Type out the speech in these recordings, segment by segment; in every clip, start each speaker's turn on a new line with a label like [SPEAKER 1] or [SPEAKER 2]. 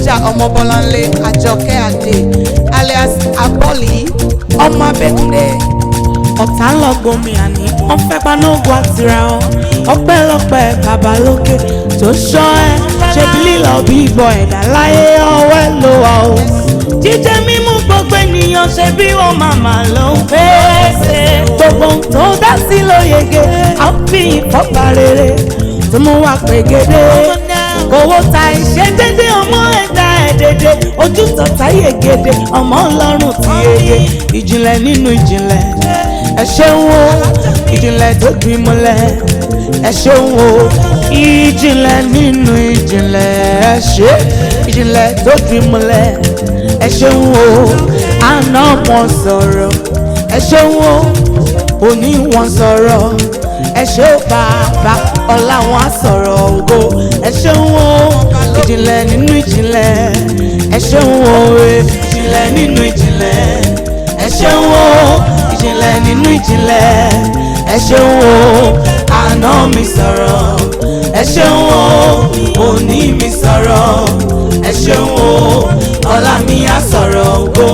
[SPEAKER 1] Alhaja Omobolanle Ajoke alias Aboli Adekunle.
[SPEAKER 2] Ọ̀tá ń lọ gbomi àní wọ́n fẹ́ panógun àtìrà ọ́ ọpẹ́lọpẹ́ bàbá lókè tó ṣọ́ ẹ ṣe bí lílọ bí ìbọn ẹ̀dá láyé ọwọ́ ẹ ló wà ó. Jíjẹ mímú gbogbo ènìyàn ṣe bí wọ́n màmá ló ń pèsè gbogbo tó dá sí ló yege á fi ìfọ́pá rere tó mú wa pègede owó ta ìṣe dédé ọmọ ẹ̀dá ẹ̀dẹ̀dẹ̀ ojú tọ̀tà yegede ọmọ ọlọ́run ti yege ìjìnlẹ̀ nínú ìjìnlẹ̀ ẹ ṣeun o ìjìnlẹ̀ tó gbin múlẹ̀ ẹ ṣeun o ìjìnlẹ̀ nínú ìjìnlẹ̀ ẹ ṣe ìjìnlẹ̀ tó gbin múlẹ̀ ẹ ṣeun o àná wọn sọ̀rọ̀ ẹ ṣeun o òní wọn sọ̀rọ̀ ẹ ṣe ó bàbá ọlá wọn á sọ̀rọ̀ ògo ẹ ṣeun o ìjìnlẹ̀ nínú ìjìnlẹ̀ ẹ ṣeun o ìjìnlẹ̀ nínú ìjìnlẹ̀ ẹ ṣeun o ìjìnlẹ̀ nínú ìjìnlẹ̀ ẹ ṣeun o àná mi sọ̀rọ̀ ẹ ṣeun o òní mi sọ̀rọ̀ ẹ ṣeun o ọlá mi á sọ̀rọ̀ ògo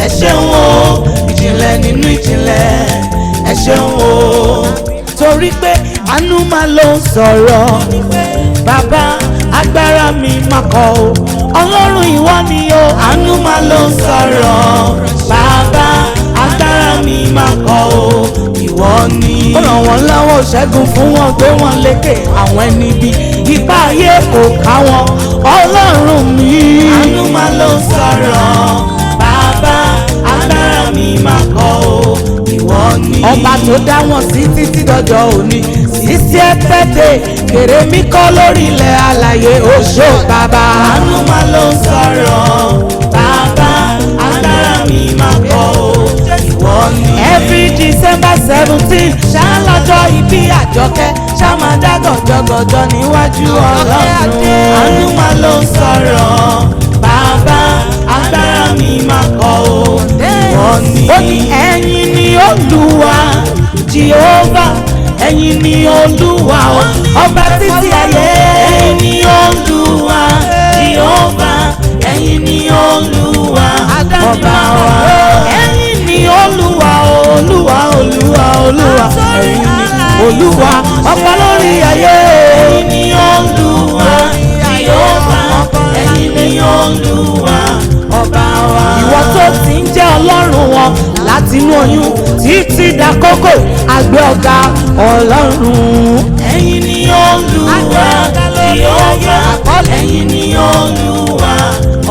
[SPEAKER 2] ẹ ṣeun o ìjìnlẹ̀ nínú ìjìnlẹ̀ ẹ ṣeun o torí pé àánú máa ló ń sọ̀rọ̀ bàbá agbára mi máa kọ̀ o ọlọ́run ìwọ ni o àánú máa ló ń sọ̀rọ̀ bàbá agbára mi máa kọ̀ o ìwọ ni. ó ràn wọ́n lọ́wọ́ ṣẹ́gun fún wọn gbé wọn lékè àwọn ẹni bí ipá ayé kò ká wọn ọlọ́run mi. àánú máa ló ń sọ̀rọ̀ bàbá agbára mi máa kọ̀ o ìwọ ni. ọba tó dá wọn sí títí dọjọ́ òní sísí ẹ̀pẹ́tẹ̀ kèrè mi kọ́ lórí ilẹ̀ alàyè oṣó bàbá. àánú máa ló ń sọ̀rọ̀ bàbá agbára mi máa kọ̀ o ìwọ ni. every December 17 ṣáá lọ́jọ́ ìbí Àjọkẹ́ ṣáá máa dá gọ̀jọ̀gọ̀jọ̀ níwájú Ọlọ́run. àánú máa ló ń sọ̀rọ̀ bàbá agbára mi máa kọ̀ o ìwọ ni. ó ní ẹ̀yin ni Olúwa Jehovah ẹ̀yin ni Olúwa ọba títí ayé. ẹ̀yin ni Olúwa Jehovah ẹ̀yin ni Olúwa ọba wa. ẹ̀yin ni Olúwa Olúwa Olúwa Olúwa ẹ̀yin ni Olúwa ọba lórí ayé. ẹ̀yin ni Olúwa Jehovah ẹ̀yin ni Olúwa ọba wa. ìwọ tó ti ń jẹ́ Ọlọ́run wọn láti inú oyún títí dákókò àgbẹ̀ ọ̀gá Ọlọ́run. ẹ̀yin ni Olúwa Jehovah ẹ̀yin ni Olúwa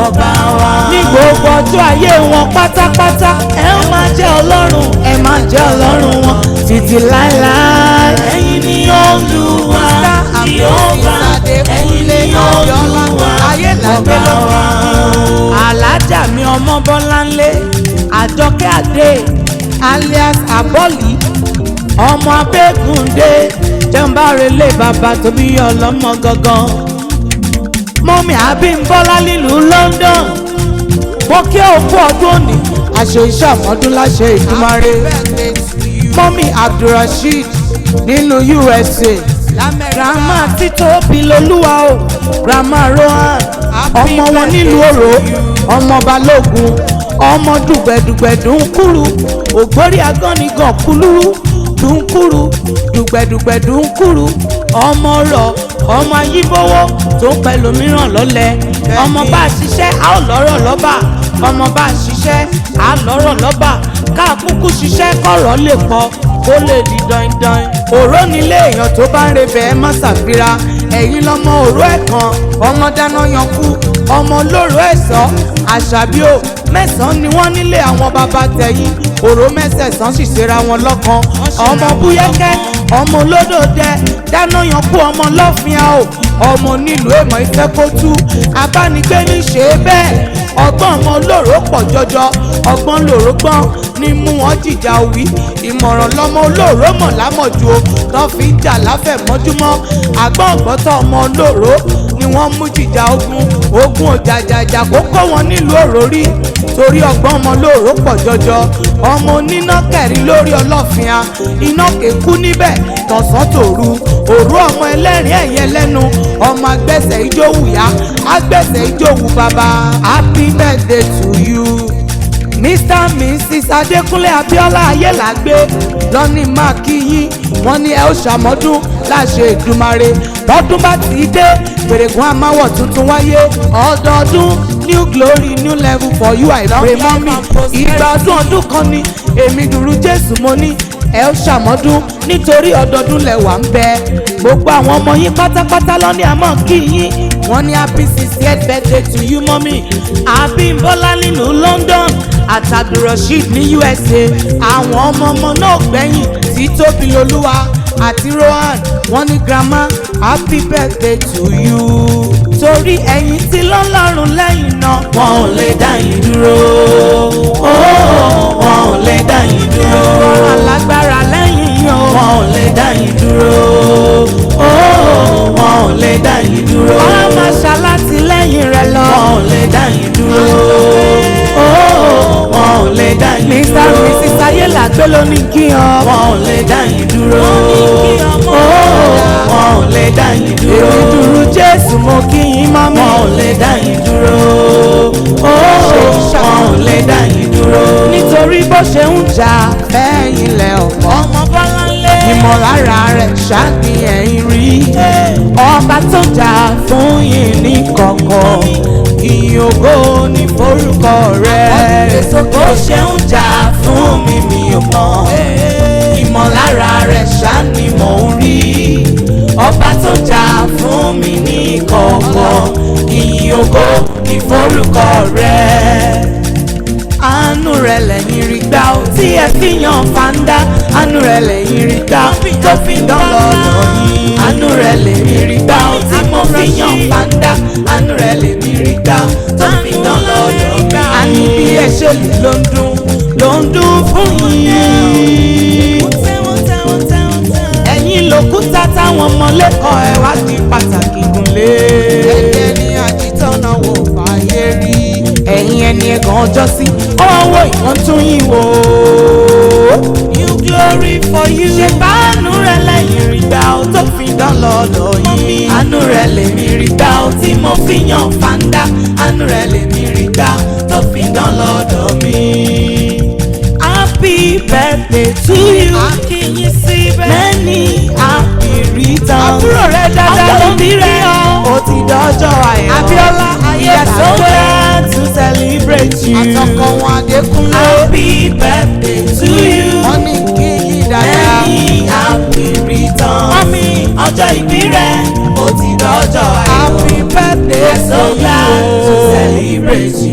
[SPEAKER 2] ọba wa. ní gbogbo ọjọ́ ayé wọn pátápátá ẹ máa jẹ́ Ọlọ́run ẹ máa jẹ́ Ọlọ́run wọn títí láéláé. ẹ̀yin ni Olúwa Jehovah ẹ̀yin ni Olúwa ọba wa. Alhaja mi Omobolanle Ajoke alias Aboli ọmọ Adekunle jẹ́nbàrẹ́lẹ̀ bàbá tó bí ọlọ́mọ gangan. mọ́mí Abímbọ́lá nílùú London wọ́n kí òkú ọdún òní àṣẹ iṣẹ́ àmọ́dún láṣẹ Ìdúmàrè. mọ́mí Abdulrasheed nílùú USA grandma Títóbi lolúwa o grandma Rohan ọmọ wọn nílùú Òró ọmọ Balógun ọmọ dùgbẹ̀dùgbẹ̀ dùnkúrú ògbórí agánigàn kúlúrú dùnkúrú dùgbẹ̀dùgbẹ̀ dùnkúrú ọmọ rọ̀ ọmọ ayíbówó tó ń pẹ̀lú mìíràn lọ́lẹ̀ ọmọ bá ṣiṣẹ́ a ò lọ́rọ̀ lọ́ba ọmọ bá ṣiṣẹ́ a lọ́rọ̀ lọ́ba ká kúkú ṣiṣẹ́ kọ̀rọ̀ lè pọ̀ kó lè di dandan. òró nílé èèyàn tó bá ń rebẹ̀ ẹ má ṣàfira ẹ̀yin lọ́mọ òró ẹ̀kan ọmọ dáná yankú ọmọ olóró ẹ̀sọ́ àṣàbí ò mẹ́sàn-án ni wọ́n nílé àwọn bàbá tẹ̀yìn òró mẹ́sẹ̀sán sì ṣera wọn lọ́kan ọmọ búyẹ́kẹ́ ọmọ olódòdẹ dáná yankú ọmọ lọ́fíà o ọmọ nílùú èmọ̀ ìfẹ́ kó tú abánigbé ní ṣe é bẹ́ẹ̀ ọgbọ́n ọmọ olóró pọ̀ jọjọ ọgbọ́n lòró gbọ́n ní mú wọn jìjà òwì ìmọ̀ràn lọ́mọ olóró mọ̀ lámọ̀jù o tó fi ń jà láfẹ̀mọ́júmọ́ àgbọ̀n ọ̀gbọ́tọ̀ ọmọ olóró ni wọ́n mú jìjà ogun òjàjàjà kó kó wọn nílùú Òrórí torí ọgbọ́n ọmọ olóró pọ̀ jọjọ ọmọ oníná kẹ̀rí lórí ọlọ́fin iná kékú níbẹ̀ tọ̀sán tòru
[SPEAKER 1] òru ọmọ ẹlẹ́rìn ẹ̀yẹ lẹ́nu ọmọ agbẹ́sẹ̀ ìjòwúyá agbẹ́sẹ̀ ìjòwú bàbá. Happy birthday to you. Mr and Mrs Adekunle Abiola Ayelagbe lọ́ní máa kí yín wọ́n ní ẹ ó ṣàmọ́dún láṣẹ Èdùmàrè tọdún bá ti dé gbèrègùn amáwọ̀ tuntun wáyé ọdọọdún new glory new level for you I pray mọ́mí ìgbà ọdún kan ni èmi Duru-Jesu mo ní ẹ ó ṣàmọ́dún nítorí ọdọọdún lẹ́wà ń bẹ gbogbo àwọn ọmọ yín pátápátá lọ́ní àmọ́ kí yín wọ́n ní happy 60th birthday to you mọ́mí. Abiola nínú London àtàdúrọ̀ṣìd ní USA àwọn ọmọ náà gbẹ̀yìn tí tóbi lolúwa àti Rohan wọ́n ní grandma happy birthday to you. torí ẹ̀yin tí lọ́lọ́run lẹ́yìn náà wọn ò lè dá yín dúró wọn ò lè dá yín dúró alágbára lẹ́yìn yín wọn ò lè dá yín dúró wọn ò lè dá yín dúró wọ́n á máa ṣàlátìlẹ́yìn rẹ̀ lọ wọn ò lè dá yín dúró wọn ò lè dá yín dúró. Mr and Mrs Ayelagbe ló ní kí ọ wọn ò lè dá yín dúró wọn ò lè dá yín dúró. èmi Duru-Jesu mo kí yín mọ́mí wọn ò lè dá yín dúró wọn ò lè dá yín dúró. nítorí bó ṣe ń jà fẹ́yìn lẹ̀ ọ̀pọ̀ Omobolanle ìmọ̀lára rẹ̀ ṣáàkì ẹ̀yìn rí ọba tó jà fún yín ní kọ̀kọ̀ ìyìn ògo ní forúkọ rẹ̀ bó ṣe ń jà fún mi mi ò mọ̀ ìmọ̀lára rẹ̀ ṣá ni mò ń rí ọba tó jà fún mi ní kọ̀kọ̀ ìyìn ògo ní forúkọ rẹ̀. àánú rẹ̀ lẹ́yìn rí gbà ó tí ẹ fi yan fanda àánú rẹ̀ lẹ́yìn rí gbà ó tó fi dán lọ́dọ̀ yìí àánú rẹ̀ lẹ́yìn rí gbà ó tí mo fi yan fanda àánú rẹ̀ lẹ́yìn rí gbà ó tó fi dán lọ́dọ̀ mi. àní bí ẹ ṣe lè ló ń dún fún yín ẹ̀yin lòkúta táwọn ọmọ lẹ́kọ̀ọ́ ẹ̀ wá di pàtàkì gúnlé. ẹ̀jẹ̀ ni àjítọ́nà wò fàyè rí ẹ̀yin ẹni ẹ̀gàn ọjọ́ sí ọwọ́ ìkan tún yín wò. new glory for you. ṣe bá àánú rẹ̀ lẹ́yìn rí gbà ó tó fi dán lọ́dọ̀ yìí. àánú rẹ̀ lèmi rí gbà ó tí mo fi yan fanda àánú rẹ̀ lèmi rí gbà ó tó fi dán lọ́dọ̀ mi. Happy birthday to you. Akínyìn síbẹ̀. Many happy returns. Àbúrò rẹ̀ dáadáa ló bí rẹ̀ ọ́. Ó ti dọ́jọ́ ayọ̀. Abiola Ayelagbe. So glad to celebrate you. Àtọkọ wọn Adekunle. Happy birthday to you. Wọ́n ní kí yí dáadáa. Many happy returns. Mọ́mí ọjọ́ ìbí rẹ̀. Ó ti dọ́jọ́ ayọ̀. Happy birthday to you. So glad to celebrate you.